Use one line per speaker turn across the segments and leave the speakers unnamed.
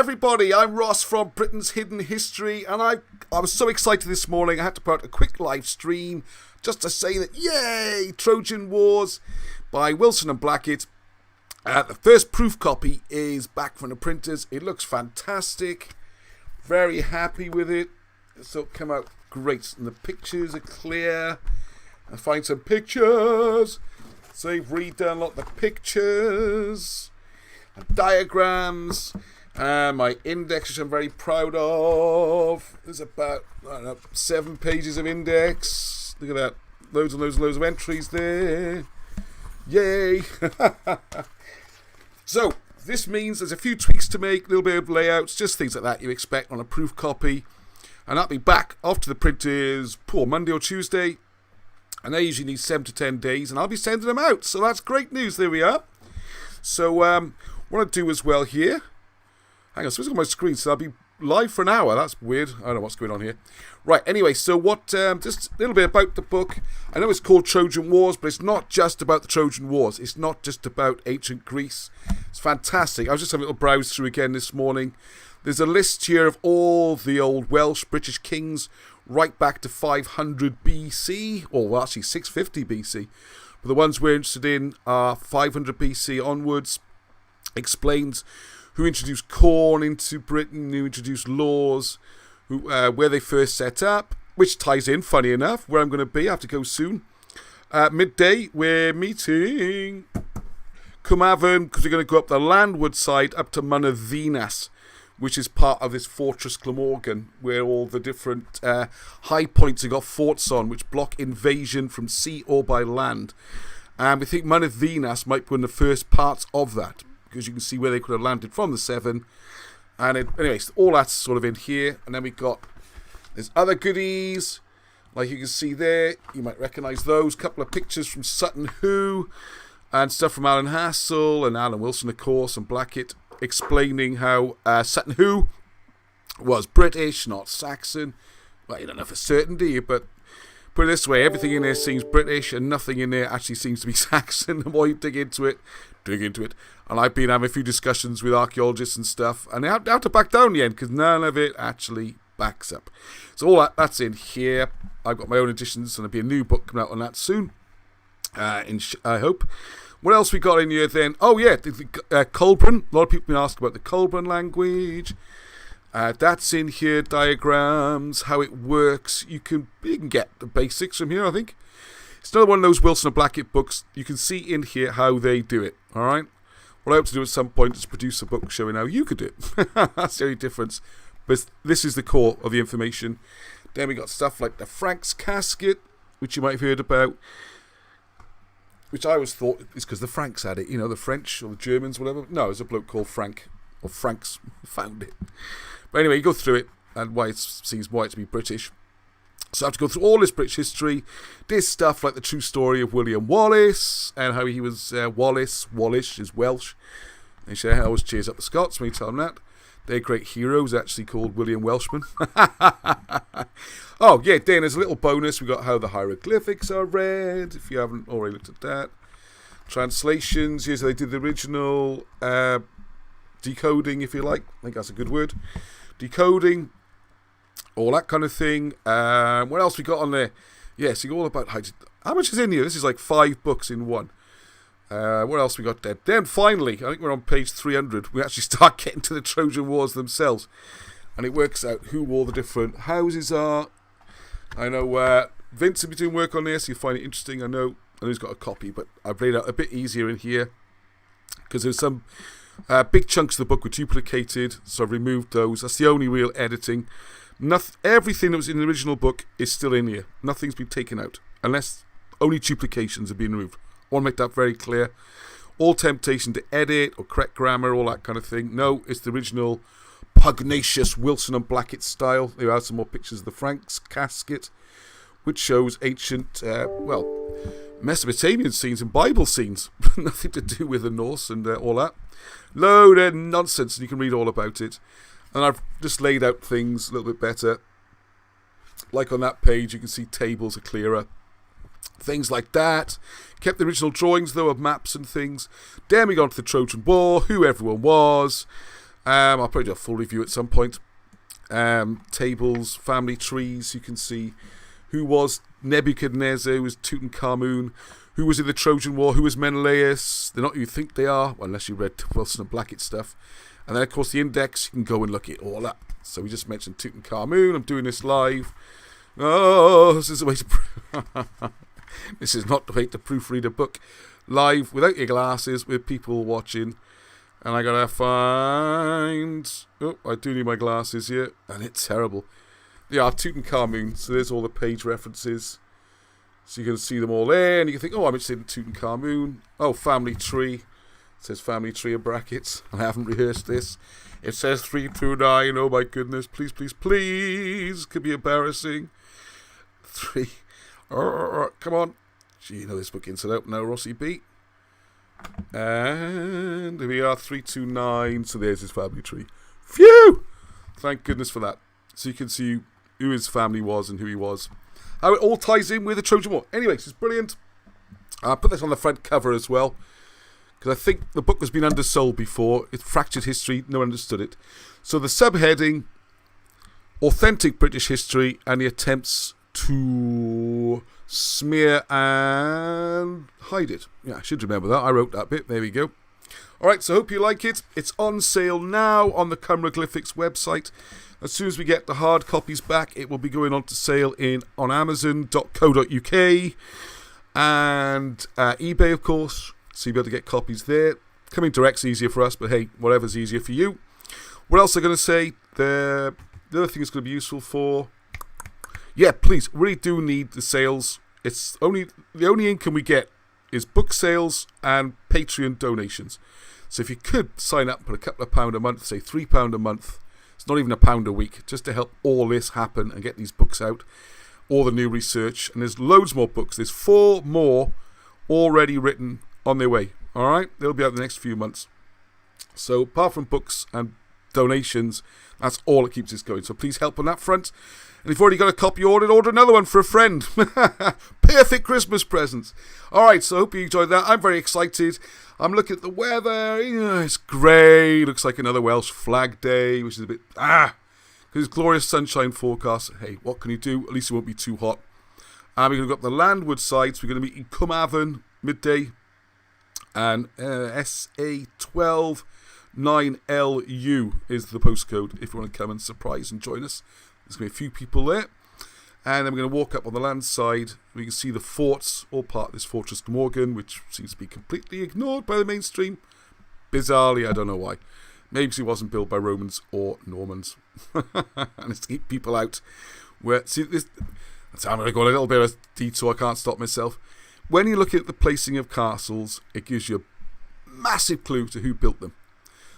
everybody, I'm Ross from Britain's Hidden History, and I was so excited this morning I had to put out a quick live stream just to say that, yay, Trojan Wars by Wilson and Blackett. The first proof copy is back from the printers. It looks fantastic, very happy with it. So it came out great, and the pictures are clear. I find some pictures, so they've redone a lot of the pictures. Diagrams, my index, which I'm very proud of. There's about 7 pages of index. Look at that, loads and loads and loads of entries there. Yay! So this means there's a few tweaks to make, a little bit of layouts, just things like that you expect on a proof copy. And I'll be back after the printers Monday or Tuesday, and they usually need 7 to 10 days, and I'll be sending them out. So that's great news. There we are. So what I'll do as well here, hang on, so it's on my screen, so I'll be live for an hour. That's weird. I don't know what's going on here. Right, anyway, so just a little bit about the book. I know it's called Trojan Wars, but it's not just about the Trojan Wars. It's not just about ancient Greece. It's fantastic. I was just having a little browse through again this morning. There's a list here of all the old Welsh British kings right back to 500 BC, or well, actually 650 BC. But the ones we're interested in are 500 BC onwards. Explains who introduced corn into Britain, who introduced laws, where they first set up, which ties in, funny enough, where I'm going to be. I have to go soon. Midday, we're meeting Cwmavon, because we're going to go up the landward side up to Mynyddinas, which is part of this fortress Glamorgan, where all the different high points have got forts on, which block invasion from sea or by land. And we think Mynyddinas might be one of the first parts of that, because you can see where they could have landed from the Severn. And anyways, all that's sort of in here. And then there's other goodies, like you can see there. You might recognise those. Couple of pictures from Sutton Hoo, and stuff from Alan Hassel and Alan Wilson, of course, and Blackett, explaining how Sutton Hoo was British, not Saxon. Well, you don't know for certain, do you? But put it this way, everything in there seems British, and nothing in there actually seems to be Saxon. The more you dig into it. And I've been having a few discussions with archaeologists and stuff, and they have to back down in the end, because none of it actually backs up. So all that's in here. I've got my own editions, and there'll be a new book coming out on that soon, I hope. What else we got in here then? Oh yeah, Colburn. A lot of people have been asking about the Colburn language. That's in here, diagrams, how it works. You can get the basics from here, I think. It's another one of those Wilson and Blackett books. You can see in here how they do it, all right? What I hope to do at some point is produce a book showing how you could do it. That's the only difference. But this is the core of the information. Then we got stuff like the Frank's casket, which you might have heard about, which I always thought is because the Franks had it, you know, the French or the Germans, whatever. No, there's a bloke called Frank, or Franks, found it. But anyway, you go through it, and why it seems why it to be British. So I have to go through all this British history. There's stuff like the true story of William Wallace, and how he was Wallish is Welsh. They say, I always cheers up the Scots when you tell them that. Their great hero is actually called William Welshman. Oh, yeah, then there's a little bonus. We got how the hieroglyphics are read, if you haven't already looked at that. Translations, yes, they did the original decoding, if you like. I think that's a good word. Decoding, all that kind of thing. What else we got on there? Yes, you got all about how much is in here? This is like 5 books in one. What else we got there? Then finally, I think we're on page 300. We actually start getting to the Trojan Wars themselves, and it works out who all the different houses are. I know Vince will be doing work on this. You'll find it interesting. I know he's got a copy, but I've laid out a bit easier in here because there's some big chunks of the book were duplicated, so I've removed those. That's the only real editing. Everything that was in the original book is still in here. Nothing's been taken out, unless only duplications have been removed. I want to make that very clear. All temptation to edit or correct grammar, all that kind of thing. No, it's the original pugnacious Wilson and Blackett style. There are some more pictures of the Frank's casket, which shows ancient, Mesopotamian scenes and Bible scenes. Nothing to do with the Norse and all that. Load of nonsense, and you can read all about it. And I've just laid out things a little bit better. Like on that page, you can see tables are clearer. Things like that. Kept the original drawings, though, of maps and things. Then we got to the Trojan War, who everyone was. I'll probably do a full review at some point. Tables, family trees, you can see who was Nebuchadnezzar, who was Tutankhamun, who was in the Trojan War, who was Menelaus. They're not who you think they are, well, unless you read Wilson and Blackett's stuff. And then, of course, the index, you can go and look it all up. So we just mentioned Tutankhamun. I'm doing this live. Oh, this is the way to... This is not the way to proofread a book. Live, without your glasses, with people watching. And I gotta find... Oh, I do need my glasses here. And it's terrible. Yeah, Tutankhamun. So there's all the page references. So you can see them all there. And you can think, oh, I'm interested in Tutankhamun. Oh, family tree. It says family tree in brackets. I haven't rehearsed this. It says 329. Oh, my goodness. Please, please, please. Could be embarrassing. 3. Come on. Gee, you know this book inside out now, Rossi B. And here we are, 329. So there's his family tree. Phew! Thank goodness for that. So you can see who his family was and who he was. How it all ties in with the Trojan War. Anyway, it's brilliant. I'll put this on the front cover as well, because I think the book has been undersold before. It's fractured history. No one understood it. So the subheading, Authentic British History and the Attempts to Smear and Hide It. Yeah, I should remember that. I wrote that bit. There we go. Alright, so hope you like it. It's on sale now on the Cymroglyphics website. As soon as we get the hard copies back, it will be going on to sale on Amazon.co.uk and eBay, of course. So you'll be able to get copies there. Coming direct's easier for us, but hey, whatever's easier for you. What else am I going to say? The other thing it's going to be useful for... Yeah, please, really do need the sales. It's the only income we get is book sales and Patreon donations. So if you could sign up and put a couple of £1 a month, say £3 a month, it's not even £1 a week, just to help all this happen and get these books out, all the new research. And there's loads more books. There's 4 more already written on their way. All right? They'll be out in the next few months. So apart from books and donations, that's all that keeps this going. So please help on that front. And if you've already got a copy order another one for a friend. Perfect Christmas presents. All right, so I hope you enjoyed that. I'm very excited. I'm looking at the weather. It's grey. Looks like another Welsh flag day, which is a bit... because it's glorious sunshine forecast. Hey, what can you do? At least it won't be too hot. And we're going to go up the landward side. So we're going to meet in Cwmavon midday. And SA12 9LU is the postcode if you want to come and surprise and join us. There's going to be a few people there. And then we're going to walk up on the land side. We can see the forts, all part of this Fortress Glamorgan, which seems to be completely ignored by the mainstream. Bizarrely, I don't know why. Maybe because it wasn't built by Romans or Normans. And it's to keep people out. See, this, I'm going to go on a little bit of a detour, I can't stop myself. When you look at the placing of castles, it gives you a massive clue to who built them.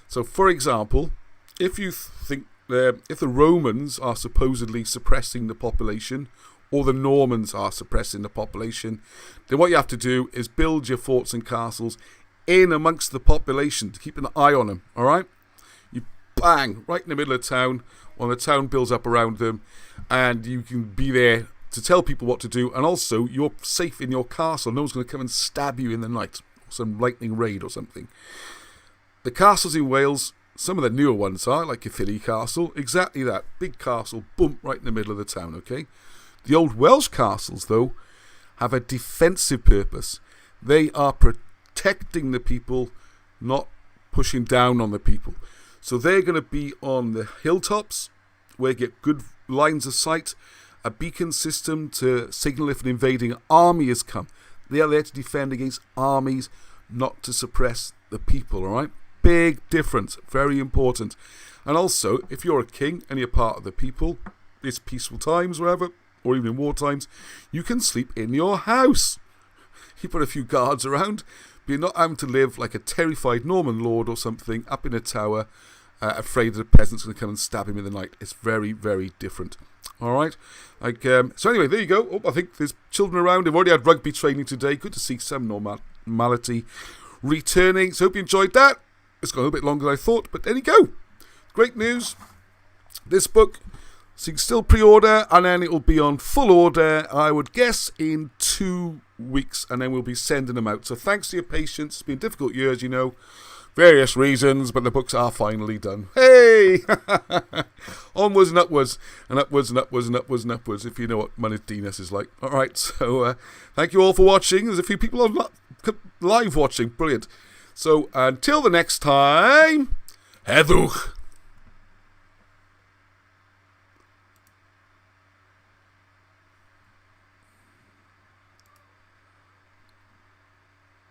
So, for example, if you think if the Romans are supposedly suppressing the population, or the Normans are suppressing the population, then what you have to do is build your forts and castles in amongst the population to keep an eye on them, all right? You bang, right in the middle of town, while the town builds up around them, and you can be there to tell people what to do, and also you're safe in your castle. No one's going to come and stab you in the night, or some lightning raid or something. The castles in Wales... Some of the newer ones are, like Caerphilly Castle, exactly that. Big castle, boom, right in the middle of the town, okay? The old Welsh castles, though, have a defensive purpose. They are protecting the people, not pushing down on the people. So they're going to be on the hilltops, where you get good lines of sight, a beacon system to signal if an invading army has come. They are there to defend against armies, not to suppress the people, all right? Big difference, very important. And also, if you're a king and you're part of the people, it's peaceful times, wherever, or even in war times, you can sleep in your house. You put a few guards around, but you're not having to live like a terrified Norman lord or something up in a tower, afraid that a peasant's going to come and stab him in the night. It's very, very different. All right. So anyway, there you go. Oh, I think there's children around. They've already had rugby training today. Good to see some normality returning. So hope you enjoyed that. It's gone a little bit longer than I thought, but there you go. Great news. This book, so you can still pre-order, and then it will be on full order, I would guess, in 2 weeks, and then we'll be sending them out. So thanks for your patience. It's been a difficult year, as you know. various reasons, but the books are finally done. Hey! Onwards and upwards, and upwards and upwards and upwards and upwards, if you know what Mynydd Dinas is like. Alright, so thank you all for watching. There's a few people on live watching. Brilliant. So until the next time, heddwch.